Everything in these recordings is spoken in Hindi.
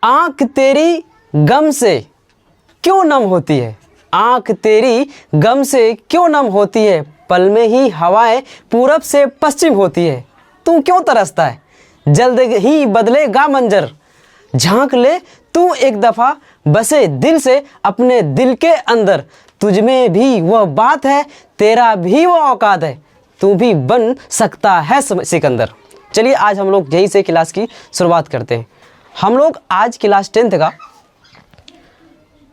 आंख तेरी गम से क्यों नम होती है, आंख तेरी गम से क्यों नम होती है, पल में ही हवाएं पूरब से पश्चिम होती है, तू क्यों तरसता है, जल्द ही बदलेगा मंजर, झांक ले तू एक दफ़ा बसे दिल से अपने दिल के अंदर, तुझ में भी वह बात है, तेरा भी वो औकात है, तू भी बन सकता है सिकंदर। चलिए आज हम लोग यहीं से क्लास की शुरुआत करते हैं। हम लोग आज क्लास 10th का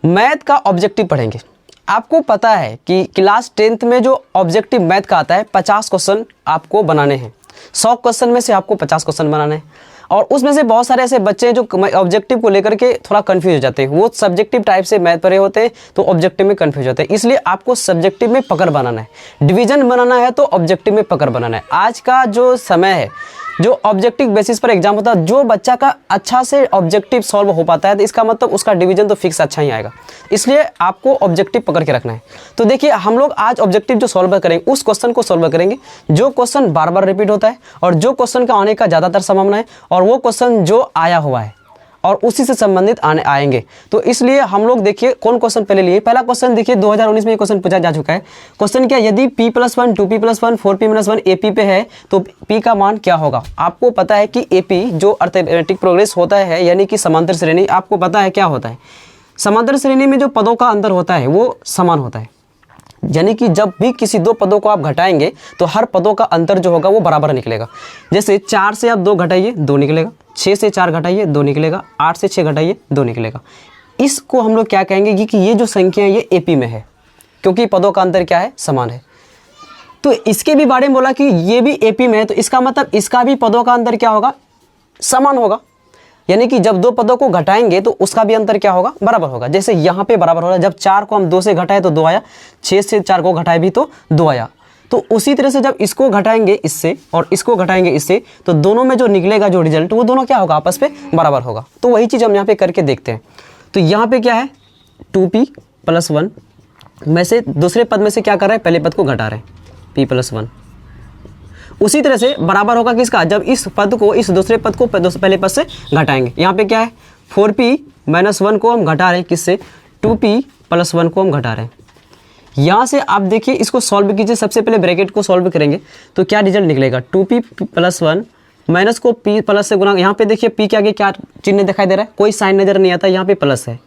मैथ का ऑब्जेक्टिव पढ़ेंगे। आपको पता है कि क्लास 10th में जो ऑब्जेक्टिव मैथ का आता है 50 क्वेश्चन आपको बनाने हैं। 100 क्वेश्चन में से आपको 50 क्वेश्चन बनाने हैं और उसमें से बहुत सारे ऐसे बच्चे हैं जो ऑब्जेक्टिव को लेकर के थोड़ा कंफ्यूज हो जाते हैं। वो सब्जेक्टिव टाइप से मैथ पढ़े होते हैं तो ऑब्जेक्टिव में कंफ्यूज होते हैं। इसलिए आपको सब्जेक्टिव में पकड़ बनाना है, डिवीजन बनाना है तो ऑब्जेक्टिव में पकड़ बनाना है। आज का जो समय है, जो ऑब्जेक्टिव बेसिस पर एग्जाम होता है, जो बच्चा का अच्छा से ऑब्जेक्टिव सॉल्व हो पाता है तो इसका मतलब उसका डिवीजन तो फिक्स अच्छा ही आएगा। इसलिए आपको ऑब्जेक्टिव पकड़ के रखना है। तो देखिए हम लोग आज ऑब्जेक्टिव जो सॉल्व करेंगे उस क्वेश्चन को सॉल्व करेंगे जो क्वेश्चन बार बार रिपीट होता है और जो क्वेश्चन का आने का ज़्यादातर संभावना है और वो क्वेश्चन जो आया हुआ है और उसी से संबंधित आएंगे। तो इसलिए हम लोग देखिए कौन क्वेश्चन पहले लिए। पहला क्वेश्चन देखिए 2019 में ये क्वेश्चन पूछा जा चुका है। क्वेश्चन क्या, यदि p+1 2p+1 4p-1 AP पे है तो p का मान क्या होगा। आपको पता है कि AP जो अर्थमेटिक प्रोग्रेस होता है यानी कि समांतर श्रेणी, आपको पता है क्या होता है। समांतर श्रेणी में जो पदों का अंतर होता है वो समान होता है, यानी कि जब भी किसी दो पदों को आप घटाएंगे तो हर पदों का अंतर जो होगा वो बराबर निकलेगा। जैसे 4 से आप 2 घटाइए 2 निकलेगा, 6 से 4 घटाइए 2 निकलेगा, 8 से 6 घटाइए 2 निकलेगा। इसको हम लोग क्या कहेंगे कि ये जो संख्या है ये AP में है क्योंकि पदों का अंतर क्या है, समान है। तो इसके भी बारे में बोला कि ये भी AP में है तो इसका मतलब इसका भी पदों का अंतर क्या होगा, समान होगा। यानी कि जब दो पदों को घटाएंगे तो उसका भी अंतर क्या होगा, बराबर होगा। जैसे यहाँ पे बराबर हो रहा है, जब 4 को हम 2 से घटाए तो 2 आया, 6 से 4 को घटाए भी तो 2 आया। तो उसी तरह से जब इसको घटाएंगे इससे और इसको घटाएंगे इससे तो दोनों में जो निकलेगा जो रिजल्ट वो दोनों क्या होगा, आपस में बराबर होगा। तो वही चीज़ हम यहाँ पे करके देखते हैं। तो यहाँ पे क्या है 2p+1 में से दूसरे पद में से क्या कर रहे हैं, पहले पद को घटा रहे हैं p+1। उसी तरह से बराबर होगा किसका, जब इस पद को इस दूसरे पद को पहले पद से घटाएंगे। यहाँ पे क्या है 4p-1 को हम घटा रहे हैं किससे, 2p+1 को हम घटा रहे हैं। यहाँ से आप देखिए इसको सॉल्व कीजिए। सबसे पहले ब्रैकेट को सॉल्व करेंगे तो क्या रिजल्ट निकलेगा, 2p+1 माइनस को p प्लस से गुना। यहाँ पे देखिए p के आगे क्या चिन्ह दिखाई दे रहा है, कोई साइन नजर नहीं आता, यहाँ पे प्लस है।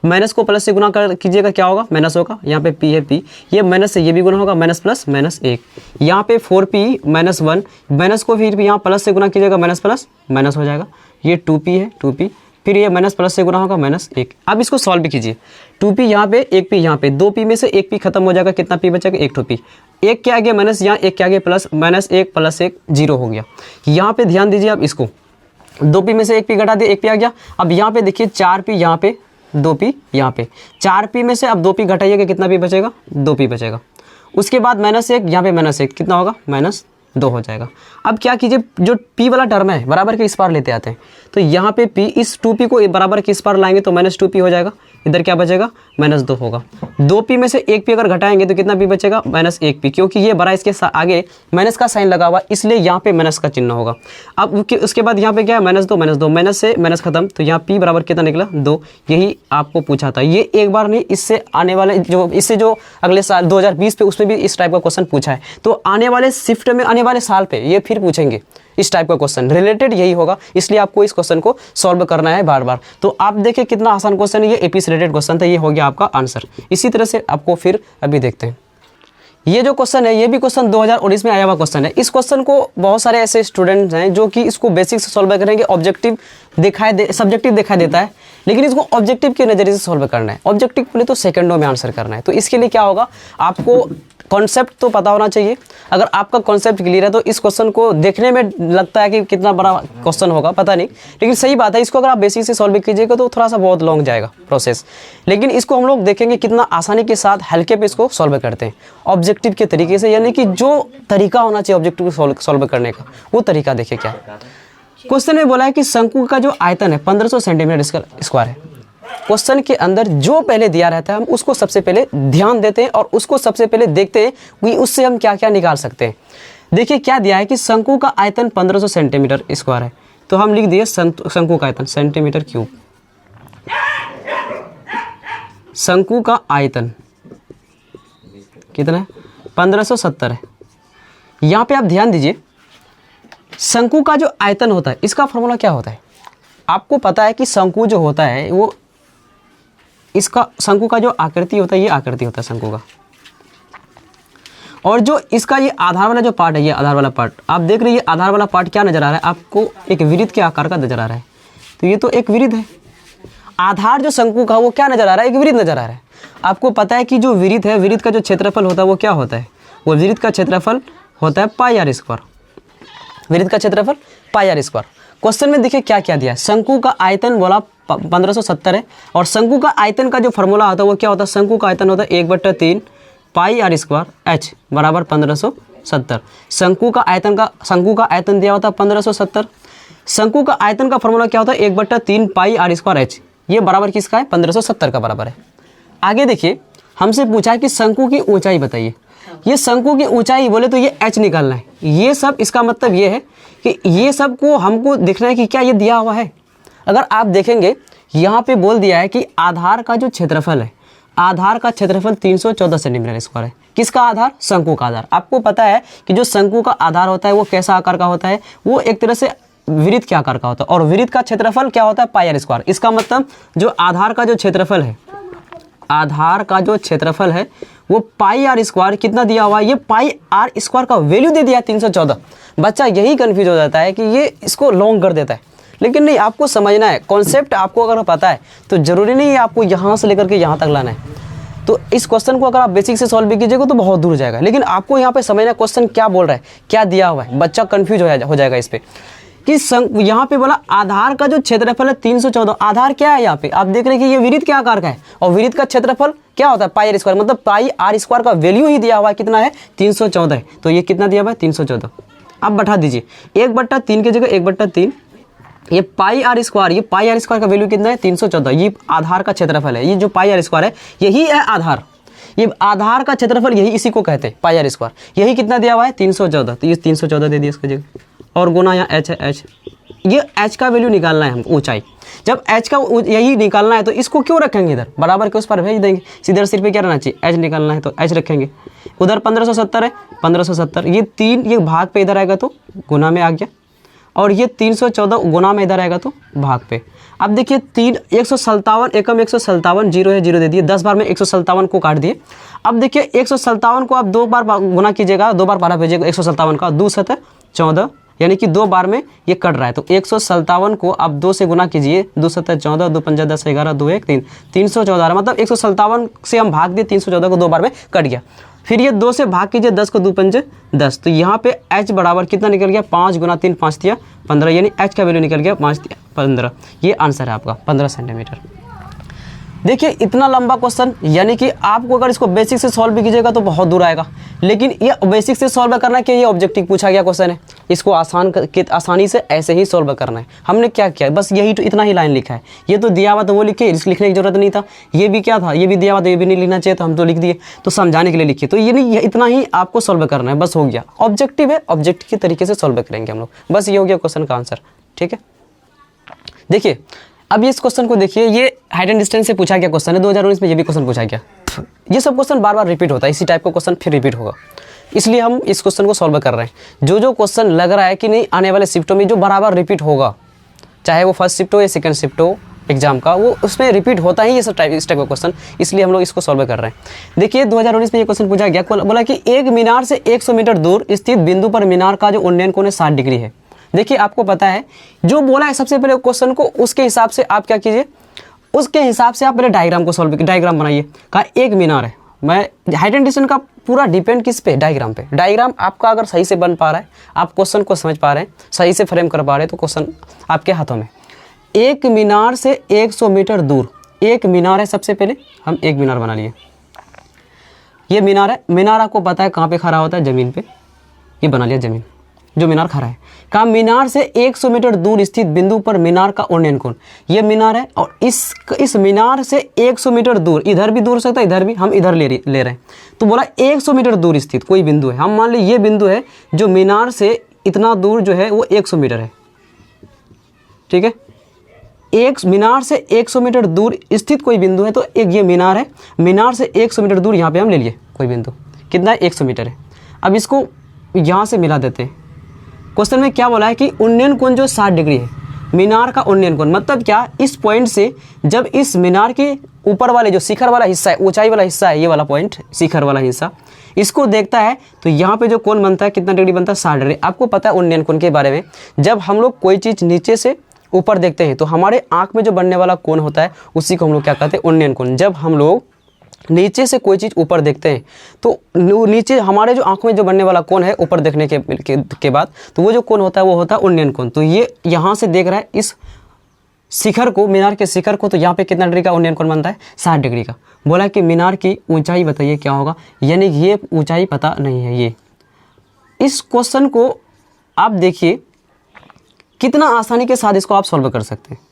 माइनस को प्लस से गुना कर कीजिएगा क्या होगा, माइनस होगा। यहाँ पे p है, p ये माइनस से ये भी गुना होगा, माइनस प्लस माइनस 1। यहाँ पे 4p-1 माइनस को फिर यहाँ प्लस से गुना कीजिएगा, माइनस प्लस माइनस हो जाएगा। ये 2p है 2p, फिर ये माइनस प्लस से गुना होगा माइनस 1। अब इसको सॉल्व कीजिए, 2p यहाँ पे 1p यहाँ पे, 2p में से 1p खत्म हो जाएगा, कितना p बचेगा 1 2p। 1 के आगे माइनस, यहाँ 1 के आगे प्लस, माइनस 1 प्लस 1 0 हो गया। यहाँ पे ध्यान दीजिए, अब इसको 2p में से 1p घटा दिए 1p आ गया। अब यहाँ पे देखिए 4p यहाँ पे 2p यहाँ पे, 4p में से अब 2p घटाइएगा कितना p बचेगा, 2p बचेगा। उसके बाद -1 यहाँ पे -1 कितना होगा, -2 हो जाएगा। अब क्या कीजिए, जो p वाला टर्म है बराबर के इस पार लेते आते हैं तो यहाँ पे p, इस 2p को बराबर के इस पार लाएंगे तो -2p हो जाएगा। इधर क्या बचेगा, -2 होगा। 2p में से 1p अगर घटाएंगे तो कितना p बचेगा, -1p, क्योंकि ये बड़ा इसके आगे माइनस का साइन लगा हुआ इसलिए यहाँ पे माइनस का चिन्ह होगा। अब उसके बाद यहाँ पे क्या है, -2 माइनस से माइनस खत्म, तो यहाँ p बराबर कितना निकला 2। यही आपको पूछा था, ये एक बार नहीं, इससे आने वाले जो अगले साल 2020 पे उसमें भी इस टाइप का क्वेश्चन पूछा है। तो आने वाले शिफ्ट में आने वाले साल पे ये फिर पूछेंगे इस टाइप का क्वेश्चन, रिलेटेड यही होगा। इसलिए आपको इस क्वेश्चन को सॉल्व करना है बार बार। तो आप देखिए कितना आसान क्वेश्चन है, ये AP से रिलेटेड क्वेश्चन था, ये हो गया आपका आंसर। इसी तरह से आपको फिर अभी देखते हैं ये जो क्वेश्चन है, ये भी क्वेश्चन 2019 में आया हुआ क्वेश्चन है। इस क्वेश्चन को बहुत सारे ऐसे स्टूडेंट्स हैं जो कि इसको बेसिक से सॉल्व करेंगे। ऑब्जेक्टिव सब्जेक्टिव दिखाई देता है लेकिन इसको ऑब्जेक्टिव के नज़रिए से सॉल्व करना है। ऑब्जेक्टिव बोले तो सेकंडों में आंसर करना है। तो इसके लिए क्या होगा, आपको कॉन्सेप्ट तो पता होना चाहिए। अगर आपका कॉन्सेप्ट क्लियर है तो इस क्वेश्चन को देखने में लगता है कि कितना बड़ा क्वेश्चन होगा, पता नहीं, लेकिन सही बात है, इसको अगर आप बेसिक से सॉल्व कीजिएगा तो थोड़ा सा बहुत लॉन्ग जाएगा प्रोसेस। लेकिन इसको हम लोग देखेंगे कितना आसानी के साथ हल्के पे इसको सॉल्व करते हैं ऑब्जेक्टिव के तरीके से, यानी कि जो तरीका होना चाहिए ऑब्जेक्टिव को सॉल्व करने का वो तरीका देखिए क्या है। क्वेश्चन में बोला है कि शंकु का जो आयतन है 1500 सेंटीमीटर स्क्वायर है। क्वेश्चन के अंदर जो पहले दिया रहता है हम उसको सबसे पहले ध्यान देते हैं और उसको सबसे पहले देखते हैं कि उससे हम क्या क्या निकाल सकते हैं। देखिए क्या दिया है कि शंकु का आयतन 1500 सेंटीमीटर स्क्वायर है, तो हम लिख दिए शंकु का आयतन सेंटीमीटर क्यूब। शंकु का आयतन कितना है, 1570 है। यहाँ पे आप ध्यान दीजिए, शंकु का जो आयतन होता है इसका फॉर्मूला क्या होता है। आपको पता है कि शंकु जो होता है वो, इसका शंकु का जो आकृति होता है ये आकृति होता है शंकु का, और जो इसका ये आधार वाला जो पार्ट है, ये आधार वाला पार्ट आप देख रहे हैं, ये आधार वाला पार्ट क्या नजर आ रहा है आपको, एक वृत्त के आकार का नजर आ रहा है। तो ये तो एक वृत्त है। आधार जो शंकु का वो क्या नजर आ रहा है, एक वृत्त नजर आ रहा है। आपको पता है कि जो वृत्त है, वृत्त का जो क्षेत्रफल होता है वो क्या होता है, वो वृत्त का क्षेत्रफल होता है पाई आर स्क्वायर। वृत्त का क्षेत्रफल पाई आर स्क्वायर। क्वेश्चन में देखिए क्या क्या दिया है, शंकु का आयतन बोला 1570 है, और शंकु का आयतन का जो फॉर्मूला होता है वो क्या होता है, शंकु का आयतन होता है 1/3 पाई आर स्क्वायर एच बराबर 1570। शंकु का आयतन दिया होता है 1570। शंकु का आयतन का फॉर्मूला क्या होता है, 1/3 पाई आर स्क्वायर एच, ये बराबर किसका है, 1570 का बराबर है। आगे देखिए, हमसे पूछा है कि शंकु की ऊंचाई बताइए। ये शंकु की ऊंचाई बोले तो ये एच निकालना है। ये सब इसका मतलब ये है कि ये सब को हमको देखना है कि क्या ये दिया हुआ है। अगर आप देखेंगे यहाँ पे बोल दिया है कि आधार का जो क्षेत्रफल है, आधार का क्षेत्रफल 314 सेंटीमीटर स्क्वायर है। किसका आधार, शंकु का आधार। आपको पता है कि जो शंकु का आधार होता है वो कैसा आकार का होता है, वो एक तरह से वृत्त के आकार का होता है, और वृत्त का क्षेत्रफल क्या होता है, पाई आर स्क्वायर। इसका मतलब जो आधार का जो क्षेत्रफल है, आधार का जो क्षेत्रफल है वो पाई आर स्क्वायर कितना दिया हुआ है, ये पाई आर स्क्वायर का वैल्यू दे दिया 314। बच्चा यही कंफ्यूज हो जाता है कि ये इसको लॉन्ग कर देता है, लेकिन नहीं, आपको समझना है कॉन्सेप्ट। आपको अगर पता है तो जरूरी नहीं है आपको यहाँ से लेकर के यहाँ तक लाना है। तो इस क्वेश्चन को अगर आप बेसिक से सॉल्व भी कीजिएगा तो बहुत दूर जाएगा, लेकिन आपको यहाँ पे समझना है क्वेश्चन क्या बोल रहा है, क्या दिया हुआ है। बच्चा कंफ्यूज हो जाएगा इस पे कि यहाँ पे बोला आधार का जो क्षेत्रफल है 314। आधार क्या है, यहाँ पे आप देख रहे हैं कि ये वृत्त के आकार का है, और वृत्त का क्षेत्रफल क्या होता है, पाई आर स्क्वायर। मतलब पाई आर स्क्वायर का वैल्यू ही दिया हुआ है, कितना है, 314 है। तो ये कितना दिया हुआ है, 314। अब बैठा दीजिए 1/3 की जगह 1/3, ये पाई आर स्क्वायर, ये पाई आर स्क्वायर का वैल्यू कितना है, 314। ये आधार का क्षेत्रफल है, ये जो पाई आर स्क्वायर है यही है आधार। ये आधार का क्षेत्रफल यही इसी को कहते हैं पाई आर स्क्वायर। यही कितना दिया हुआ है, 314। तो ये 314 दे दिया इसकी जगह, और गुना यहाँ एच है, एच। ये एच का वैल्यू निकालना है हमको, ऊंचाई। जब एच का यही निकालना है तो इसको क्यों रखेंगे इधर, बराबर के उस पर भेज देंगे। सीधे सिर पे क्या रहना चाहिए, एच निकालना है तो एच रखेंगे। उधर 1570 है, 1570, ये 3 ये भाग पे इधर आएगा तो गुना में आ गया, और ये 314 गुना में इधर आएगा तो भाग पे। अब देखिए 157 एकम 157, 0 है 0 दे दिए, 10 बार में 157 को काट दिए। अब देखिए 157 को आप 2 बार गुना कीजिएगा, 2 बार पारा भेजिएगा 157 का, 2 7 14, यानी कि 2 बार में ये कट रहा है। तो 157 को आप 2 से गुना कीजिए, 2 7 14, 2 5 10 11, 2 1 3, 314। मतलब 157 से हम भाग दिए, 314 को 2 बार में कट गया। फिर ये 2 से भाग कीजिए, 10 को 2 5 10। तो यहाँ पे h बराबर कितना निकल गया, 5 गुना 3 5 दिया 15, यानी h का वैल्यू निकल गया 5 दिया 15। ये आंसर है आपका 15 सेंटीमीटर। देखिए इतना लंबा क्वेश्चन, यानी कि आपको अगर इसको बेसिक से सॉल्व भी कीजिएगा तो बहुत दूर आएगा, लेकिन ये बेसिक से सॉल्व करना कि ये ऑब्जेक्टिव पूछा गया क्वेश्चन है, इसको आसानी से ऐसे ही सॉल्व करना है। हमने क्या किया, बस यही तो इतना ही लाइन लिखा है। ये तो दिया हुआ तो वो लिखे, इसको लिखने की जरूरत नहीं था। ये भी क्या था, ये भी दिया हुआ तो ये भी नहीं लिखना चाहिए, तो हम तो लिख दिए, तो समझाने के लिए लिखिए। तो ये नहीं, इतना ही आपको सॉल्व करना है, बस हो गया। ऑब्जेक्टिव है, ऑब्जेक्टिव के तरीके से सॉल्व करेंगे हम लोग, बस ये हो गया क्वेश्चन का आंसर। ठीक है, देखिए अब इस क्वेश्चन को देखिए, ये हाइट एंड डिस्टेंस से पूछा गया क्वेश्चन है, 2019 में ये भी क्वेश्चन पूछा गया। ये सब क्वेश्चन बार बार रिपीट होता है, इसी टाइप का क्वेश्चन फिर रिपीट होगा, इसलिए हम इस क्वेश्चन को सॉल्व कर रहे हैं। जो क्वेश्चन लग रहा है कि नहीं आने वाले शिफ्टों में जो बराबर रिपीट होगा, चाहे वो फर्स्ट शिफ्ट हो या सेकंड शिफ्ट हो एग्जाम का, वो उसमें रिपीट होता ही ये सब इस टाइप का क्वेश्चन, इसलिए हम लोग इसको सॉल्व कर रहे हैं। देखिए 2019 में ये क्वेश्चन पूछा गया, बोला कि एक मीनार से 100 मीटर दूर स्थित बिंदु पर मीनार का जो उन्नयन कोण है 60 डिग्री है। देखिए आपको पता है जो बोला है सबसे पहले क्वेश्चन को, उसके हिसाब से आप क्या कीजिए, उसके हिसाब से आप पहले डायग्राम को सॉल्व, डायग्राम बनाइए। कहा एक मीनार है, मैं हाइट एंड डिस्टेंस का पूरा डिपेंड किस पे, डायग्राम पे। डायग्राम आपका अगर सही से बन पा रहा है, आप क्वेश्चन को समझ पा रहे हैं, सही से फ्रेम कर पा रहे हैं, तो क्वेश्चन आपके हाथों में। एक मीनार से 100 मीटर दूर, एक मीनार है, सबसे पहले हम एक मीनार बना लिए। ये मीनार है, मीनार आपको पता है कहाँ पे खड़ा होता है, जमीन पे। ये बना लिया जमीन, जो मीनार खड़ा है। कहा मीनार से 100 मीटर दूर स्थित बिंदु पर मीनार का उन्नयन कोण, ये मीनार है, और इस मीनार से 100 मीटर दूर, इधर भी दूर हो सकता है, इधर भी, हम इधर ले रहे हैं। तो बोला 100 मीटर दूर स्थित कोई बिंदु है, हम मान ली ये बिंदु है, जो मीनार से इतना दूर जो है वो 100 मीटर है। ठीक है, एक मीनार से 100 मीटर दूर स्थित कोई बिंदु है, तो एक ये मीनार है, मीनार से 100 मीटर दूर यहाँ पे हम ले लिए कोई बिंदु, कितना है 100 मीटर है। अब इसको यहाँ से मिला देते हैं। क्वेश्चन में क्या बोला है कि उन्नयन कोण जो 60 डिग्री है, मीनार का उन्नयन कोण, मतलब क्या, इस पॉइंट से जब इस मीनार के ऊपर वाले जो शिखर वाला हिस्सा है, ऊंचाई वाला हिस्सा है, ये वाला पॉइंट शिखर वाला हिस्सा, इसको देखता है तो यहाँ पे जो कोण बनता है कितना डिग्री बनता है 60 डिग्री। आपको पता है उन्नयन कोण के बारे में, जब हम लोग कोई चीज़ नीचे से ऊपर देखते हैं तो हमारे आँख में जो बनने वाला कोण होता है उसी को हम लोग क्या कहते हैं, उन्नयन कोण। जब हम लोग नीचे से कोई चीज़ ऊपर देखते हैं तो नीचे हमारे जो आंखों में जो बनने वाला कोण है ऊपर देखने के बाद, तो वो जो कोण होता है वो होता है उन्नयन कोण। तो ये यहाँ से देख रहा है इस शिखर को, मीनार के शिखर को, तो यहाँ पे कितना डिग्री का उन्नयन कोण बनता है 60 डिग्री का। बोला कि मीनार की ऊंचाई बताइए क्या होगा, यानी कि ये ऊंचाई पता नहीं है। ये इस क्वेश्चन को आप देखिए कितना आसानी के साथ इसको आप सॉल्व कर सकते हैं।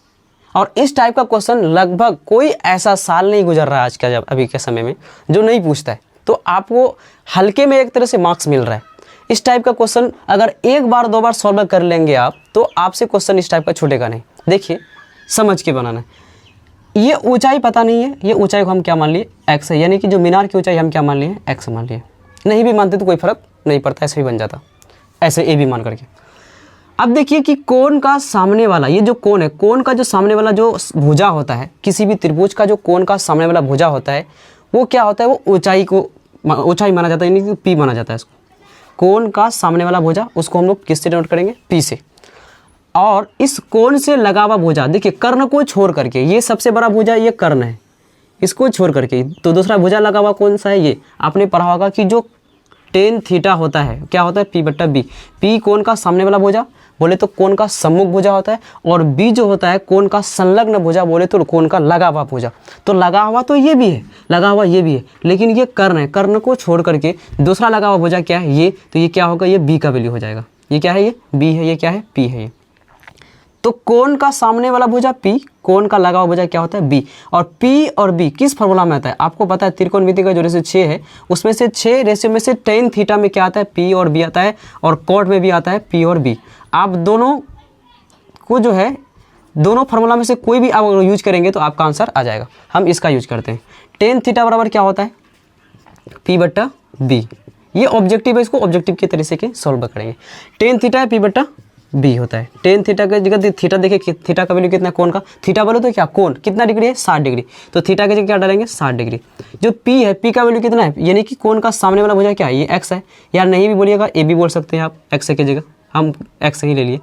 और इस टाइप का क्वेश्चन लगभग कोई ऐसा साल नहीं गुजर रहा है आज का, जब अभी के समय में, जो नहीं पूछता है। तो आपको हल्के में एक तरह से मार्क्स मिल रहा है। इस टाइप का क्वेश्चन अगर एक बार दो बार सॉल्व कर लेंगे आप, तो आपसे क्वेश्चन इस टाइप का छूटेगा नहीं। देखिए समझ के बनाना है। ये ऊंचाई पता नहीं है, ये ऊंचाई को हम क्या मान लिए, एक्स है, यानी कि जो मीनार की ऊंचाई हम क्या मान लिए, एक्स मान लिए। नहीं भी मानते तो कोई फर्क नहीं पड़ता, ऐसे भी बन जाता, ऐसे ए भी मान करके। अब देखिए कि कोण का सामने वाला, ये जो कोण है, कोण का जो सामने वाला जो भुजा होता है, किसी भी त्रिभुज का जो कोण का सामने वाला भुजा होता है, वो क्या होता है, वो ऊंचाई माना जाता है, यानी कि पी माना जाता है इसको। कोण का सामने वाला भुजा, उसको हम लोग किससे डिनोट करेंगे, पी से। और इस कोण से लगा हुआ भुजा, देखिए कर्ण को छोड़ करके, ये सबसे बड़ा भुजा ये कर्ण है, इसको छोड़ करके तो दूसरा भुजा लगा हुआ कौन सा है, ये आपने पढ़ा होगा कि जो टेन थीटा होता है क्या होता है, पी बट्टा बी। पी कोण का सामने वाला भुजा बोले तो कोण का सम्मुख भुजा होता है, और बी जो होता है कोण का संलग्न भुजा बोले तो कोण का लगा हुआ भुजा। तो लगा हुआ तो ये भी है, लगा हुआ ये भी है, लेकिन ये कर्ण है, कर्ण को छोड़ करके दूसरा लगा हुआ भुजा क्या है, ये, तो ये क्या होगा, ये बी का वैल्यू हो जाएगा। ये क्या है, ये बी है, ये क्या है, पी है। ये तो कोण का सामने वाला भुजा पी, कोण का लगा हुआ भुजा क्या होता है, बी। और पी और बी किस फॉर्मूला में आता है, आपको पता है त्रिकोणमिति का जो रेशियो 6 है, उसमें से 6 रेशियो में से टेन थीटा में क्या आता है, पी और बी आता है, और कॉट में भी आता है पी और बी। आप दोनों को जो है, दोनों फार्मूला में से कोई भी आप यूज करेंगे तो आपका आंसर आ जाएगा। हम इसका यूज करते हैं। टेन थीटा बराबर क्या होता है, पी बट्टा बी। ये ऑब्जेक्टिव है, इसको ऑब्जेक्टिव के तरीके से सॉल्व करेंगे। टेन थीटा है, पी बट्टा बी होता है। टेन थीटा की जगह थीटा देखिए, थीटा का वैल्यू कितना है, कोण का, थीटा बोलो तो क्या, कोण कितना डिग्री है, 60 डिग्री, तो थीटा की जगह क्या डालेंगे, 60 डिग्री। जो पी है, पी का वैल्यू कितना है, यानी कि कोण का सामने वाला भुजा क्या है, ये एक्स है, या नहीं भी बोलिएगा ए भी बोल सकते हैं आप, एक्स की जगह हम एक्स ही ले लिए।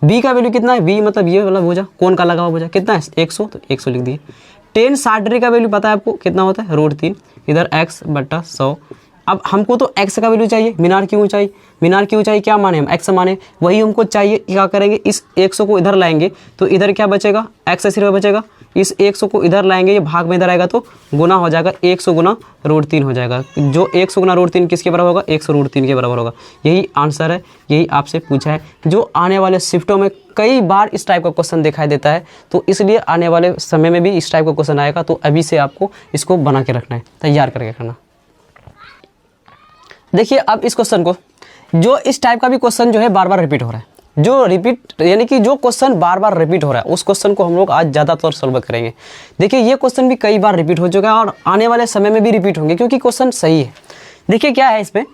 बी का वैल्यू कितना है, बी मतलब ये वाला भुजा, कोण का लगा हुआ भुजा कितना है, 100, तो 100 लिख दिए। टेन 60 डिग्री का वैल्यू पता है आपको कितना होता है, √3, इधर एक्स बट्टा 100। अब हमको तो x का वैल्यू चाहिए, मीनार की ऊंचाई, मीनार की ऊंचाई क्या माने हम, x माने, वही हमको चाहिए। क्या करेंगे, इस 100 को इधर लाएंगे तो इधर क्या बचेगा, x सिर्फ बचेगा। इस 100 को इधर लाएंगे, ये भाग में इधर आएगा तो गुना हो जाएगा, 100 गुना √3 हो जाएगा। जो 100 गुना √3 किसके बराबर होगा, 100√3 के बराबर होगा। यही आंसर है, यही आपसे पूछा है। जो आने वाले शिफ्टों में कई बार इस टाइप का क्वेश्चन दिखाई देता है, तो इसलिए आने वाले समय में भी इस टाइप का क्वेश्चन आएगा। तो अभी से आपको इसको बना के रखना है, तैयार करके रखना। देखिए अब इस क्वेश्चन को, जो इस टाइप का भी क्वेश्चन जो है बार बार रिपीट हो रहा है, जो रिपीट यानी कि जो क्वेश्चन बार बार रिपीट हो रहा है, उस क्वेश्चन को हम लोग आज ज़्यादातर सॉल्व करेंगे। देखिए ये क्वेश्चन भी कई बार रिपीट हो चुका है और आने वाले समय में भी रिपीट होंगे, क्योंकि क्वेश्चन सही है। देखिए क्या है इसमें,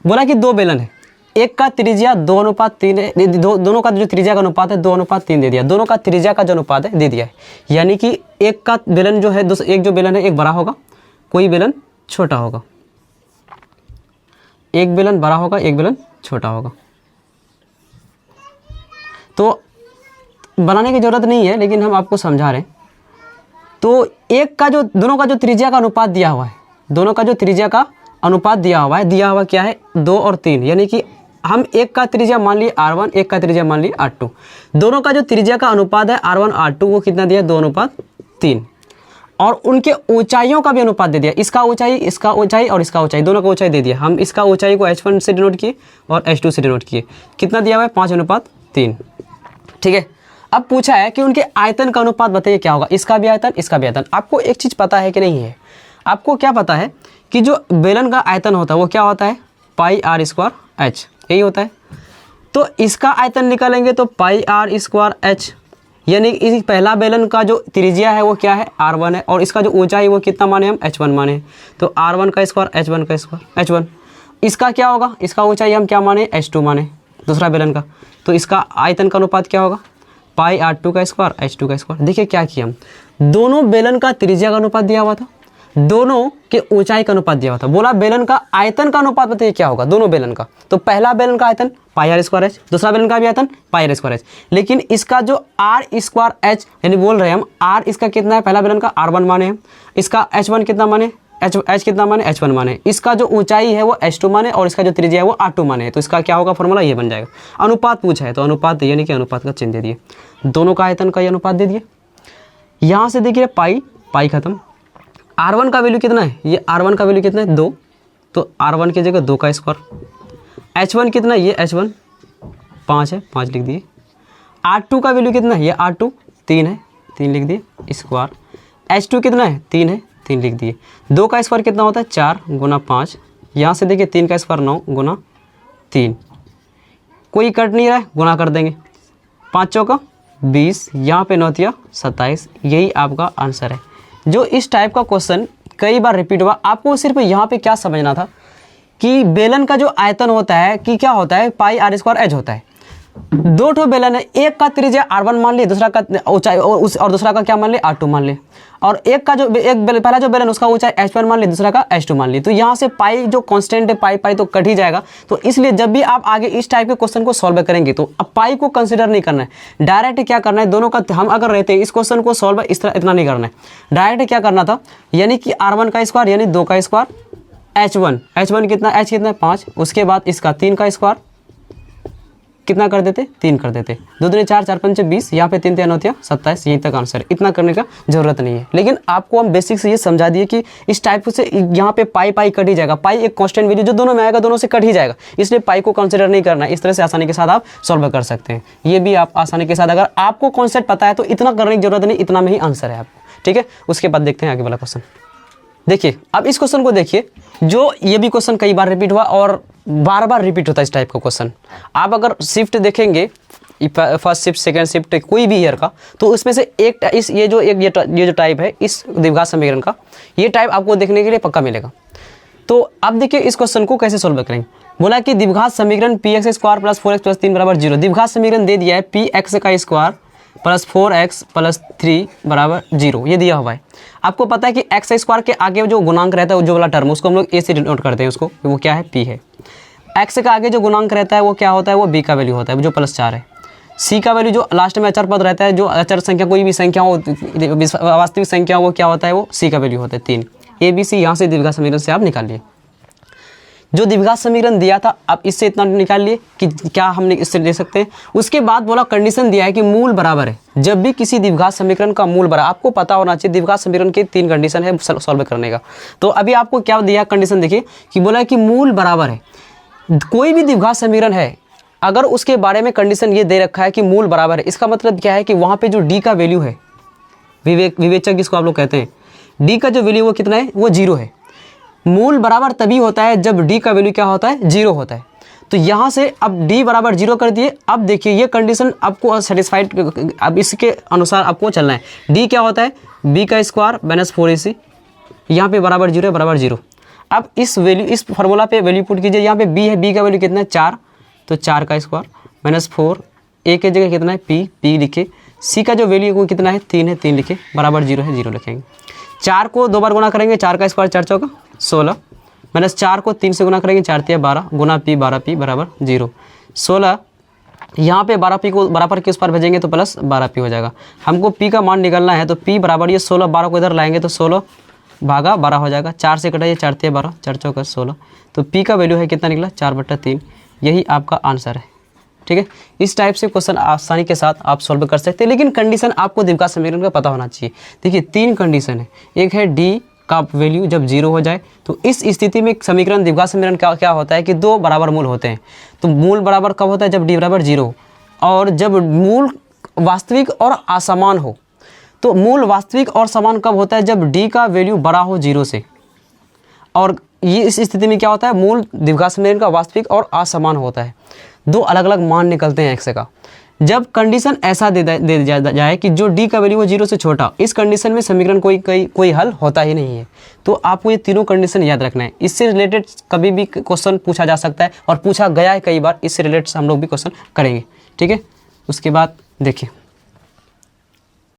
बोला कि दो बेलन है, एक का त्रिज्या 2:3 है, दोनों का जो त्रिज्या का अनुपात है 2:3 दे दिया, दोनों का त्रिज्या का जो अनुपात है दे दिया है। यानी कि एक का बेलन जो है, एक जो बेलन है एक बड़ा होगा, कोई बेलन छोटा होगा, एक बेलन बड़ा होगा, एक बेलन छोटा होगा। तो बनाने की जरूरत नहीं है, लेकिन हम आपको समझा रहे हैं। तो एक का जो, दोनों का जो त्रिज्या का अनुपात दिया हुआ है, दोनों का जो त्रिज्या का अनुपात दिया हुआ है, दिया हुआ क्या है 2 और 3, यानी कि हम एक का त्रिज्या मान लिए R1, एक का त्रिज्या मान लिए R2। दोनों का जो त्रिज्या का अनुपात है R1 R2 वो कितना दिया, 2:3, और उनके ऊंचाइयों का भी अनुपात दे दिया। इसका ऊंचाई, इसका ऊंचाई और इसका ऊंचाई, दोनों का ऊंचाई दे दिया। हम इसका ऊंचाई को H1 से डिनोट किए और H2 से डिनोट किए। कितना दिया हुआ है, 5:3। ठीक है। अब पूछा है कि उनके आयतन का अनुपात बताइए क्या होगा, इसका भी आयतन, इसका भी आयतन। आपको एक चीज़ पता है कि नहीं है, आपको क्या पता है कि जो बेलन का आयतन होता है वो क्या होता है, πr²h, यही होता है। तो इसका आयतन निकालेंगे तो πr²h, यानी इस पहला बेलन का जो त्रिज्या है वो क्या है r1 है, और इसका जो ऊंचाई वो कितना माने हम h1 माने, तो r1 का स्क्वायर h1 का स्क्वायर h1। इसका क्या होगा, इसका ऊंचाई हम क्या माने h2 माने दूसरा बेलन का, तो इसका आयतन का अनुपात क्या होगा पाई r2 का स्क्वायर h2 का स्क्वायर। देखिए क्या किया हम, दोनों बेलन का त्रिज्या का अनुपात दिया हुआ था, दोनों के ऊंचाई का अनुपात दिया हुआ था, बोला बेलन का आयतन का अनुपात बताइए क्या होगा दोनों बेलन का, तो पहला बेलन का आयतन पाई आर स्क्वायर एच, दूसरा बेलन का भी आयतन पाई आर स्क्वायर एच। लेकिन इसका जो आर स्क्वायर एच यानी बोल रहे हैं हम आर इसका कितना है, पहला बेलन का r1 माने हम, इसका h1 कितना माने h कितना माने h1 माने, इसका जो ऊंचाई है वो h2 माने और इसका जो त्रिज्या है वो r2 माने, तो इसका क्या होगा फॉर्मूला ये बन जाएगा। अनुपात पूछा है तो अनुपात यानी कि अनुपात का चिन्ह दे दिए, दोनों का आयतन का ये अनुपात दे दिए। यहाँ से देखिए पाई पाई खत्म, r1 का वैल्यू कितना है, ये r1 का वैल्यू कितना है 2, तो r1 की जगह 2 का स्क्वायर, h1 कितना है ये h1 5 है 5 लिख दिए, r2 का वैल्यू कितना है ये r2 3 है 3 लिख दिए स्क्वायर, h2 कितना है 3 है 3 लिख दिए, 2 का स्क्वायर कितना होता है 4 गुना 5, यहाँ से देखिए 3 का स्क्वायर 9 गुना 3, कोई कट नहीं रहा है गुना कर देंगे, 5 चौका 20, यहाँ पे 9 तिया 27, यही आपका आंसर है। जो इस टाइप का क्वेश्चन कई बार रिपीट हुआ, आपको सिर्फ यहाँ पे क्या समझना था कि बेलन का जो आयतन होता है कि क्या होता है पाई आर स्क्वायर एच होता है, दो ठो बेलन है, एक का त्रिज्या r1 मान लिए, दूसरा का ऊंचाई और दूसरा का क्या मान लिए r2 मान लिए, और एक का जो पहला जो बेलन उसका ऊंचाई h1 मान लिए, दूसरा का h2 मान लिए, तो यहाँ से पाई जो कांस्टेंट है पाई पाई तो कट ही जाएगा। तो इसलिए जब भी आप आगे इस टाइप के क्वेश्चन को सॉल्व करेंगे तो अब पाई को कंसिडर नहीं करना है, डायरेक्ट क्या करना है दोनों का, हम अगर रहते इस क्वेश्चन को सॉल्व इस तरह इतना नहीं करना है, डायरेक्ट क्या करना था यानी कि r1 का स्क्वायर यानी 2 का स्क्वायर, h1 कितना h कितना 5, उसके बाद इसका 3 का स्क्वायर कितना कर देते 3 कर देते, 2 दूनी 4 4 5 20, यहाँ पे 3 3 9 27, यहीं तक आंसर है, इतना करने का जरूरत नहीं है। लेकिन आपको हम बेसिक से ये समझा दिए कि इस टाइप से यहाँ पे पाई पाई कट ही जाएगा, पाई एक कांस्टेंट वैल्यू जो दोनों में आएगा दोनों से कट ही जाएगा, इसलिए पाई को कंसिडर नहीं करना है, इस तरह से आसानी के साथ आप सॉल्व कर सकते हैं। ये भी आप आसानी के साथ अगर आपको कॉन्सेप्ट पता है तो इतना करने की जरूरत नहीं, इतना में ही आंसर है आपको, ठीक है। उसके बाद देखते हैं आगे वाला क्वेश्चन। देखिए अब इस क्वेश्चन को देखिए, जो ये भी क्वेश्चन कई बार रिपीट हुआ और बार बार रिपीट होता है इस टाइप का क्वेश्चन। आप अगर शिफ्ट देखेंगे फर्स्ट शिफ्ट सेकंड शिफ्ट कोई भी ईयर का, तो उसमें से एक इस ये जो टाइप है इस द्विघात समीकरण का, ये टाइप आपको देखने के लिए पक्का मिलेगा। तो अब देखिए इस क्वेश्चन को कैसे सोल्व करेंगे। बोला कि द्विघात समीकरण px square plus 4x plus 3 बराबर 0, द्विघात समीकरण दे दिया है px का स्क्वायर प्लस 4x प्लस 3 बराबर 0, ये दिया हुआ है। आपको पता है कि एक्स स्क्वायर के आगे जो गुणांक रहता है जो वाला टर्म उसको हम लोग ए से डिनोट करते हैं, उसको वो क्या है p है। एक्स का आगे जो गुणांक रहता है वो क्या होता है, वो b का वैल्यू होता है जो +4 है। c का वैल्यू जो लास्ट में अचर पद रहता है, जो अचर संख्या कोई भी संख्या हो वास्तविक संख्या वो क्या होता है, वो c का वैल्यू होता है 3। a b c यहाँ से द्विघात समीकरण से आप निकालिए। जो द्विघात समीकरण दिया था अब इससे इतना निकाल लिए कि क्या हमने इससे ले सकते हैं। उसके बाद बोला कंडीशन दिया है कि मूल बराबर है, जब भी किसी द्विघात समीकरण का मूल बराबर, आपको पता होना चाहिए द्विघात समीकरण के 3 कंडीशन है सॉल्व करने का। तो अभी आपको क्या दिया कंडीशन, देखिए कि बोला है कि मूल बराबर है। कोई भी द्विघात समीकरण है अगर उसके बारे में कंडीशन ये दे रखा है कि मूल बराबर है, इसका मतलब क्या है कि वहाँ पे जो डी का वैल्यू है, विवेचक जिसको आप लोग कहते हैं, डी का जो वैल्यू वो कितना है, वो 0 है। मूल बराबर तभी होता है जब डी का वैल्यू क्या होता है, 0 होता है। तो यहाँ से अब डी बराबर 0 कर दिए। अब देखिए ये कंडीशन आपको सेटिस्फाइड, अब इसके अनुसार आपको चलना है। डी क्या होता है, बी का स्क्वायर माइनस 4ac, यहाँ पे बराबर 0 है, बराबर 0। अब इस वैल्यू इस फार्मूला पे वैल्यू पुट कीजिए, यहाँ पे बी है, बी का वैल्यू कितना है 4, तो 4 का स्क्वायर माइनस 4, ए के जगह कितना है पी लिखे, सी का जो वैल्यू वो कितना है 3 है, 3 लिखे, बराबर 0 है, 0 लिखेंगे। 4 को 2 बार गुना करेंगे, 4 का स्क्वायर 4 चौका 16, माइनस 4 को 3 से गुना करेंगे, 4 तिया 12, गुना पी 12p बराबर 0। 16 यहाँ पे 12p को बराबर के उस पर भेजेंगे तो प्लस 12p हो जाएगा। हमको p का मान निकालना है तो p बराबर ये 16, 12 को इधर लाएंगे तो 16 भागा 12 हो जाएगा। 4 से कटाइए, 4 तिया 12, 4 चौका 16, तो p का वैल्यू है कितना निकला 4/3। यही आपका आंसर है, ठीक है। इस टाइप से क्वेश्चन आसानी के साथ आप सॉल्व कर सकते हैं, लेकिन कंडीशन आपको द्विघात समीकरण का पता होना चाहिए। देखिए 3 कंडीशन है, एक है डी का वैल्यू जब 0 हो जाए, तो इस स्थिति में समीकरण द्विघात समीकरण क्या होता है कि 2 बराबर मूल होते हैं। तो मूल बराबर कब होता है, जब डी बराबर 0 और जब मूल वास्तविक और असमान हो। तो मूल वास्तविक और समान कब होता है, जब डी का वैल्यू बड़ा हो 0 से। और ये इस स्थिति में क्या होता है, मूल द्विघात समीकरण का वास्तविक और असमान होता है। 2 अलग अलग मान निकलते हैं एक्स का। जब कंडीशन ऐसा दे दिया जाए कि जो डी का वैल्यू वो 0 से छोटा हो, इस कंडीशन में समीकरण कोई हल होता ही नहीं है। तो आपको ये तीनों कंडीशन याद रखना है। इससे रिलेटेड कभी भी क्वेश्चन पूछा जा सकता है और पूछा गया है कई बार। इससे रिलेटेड हम लोग भी क्वेश्चन करेंगे, ठीक है। उसके बाद देखिए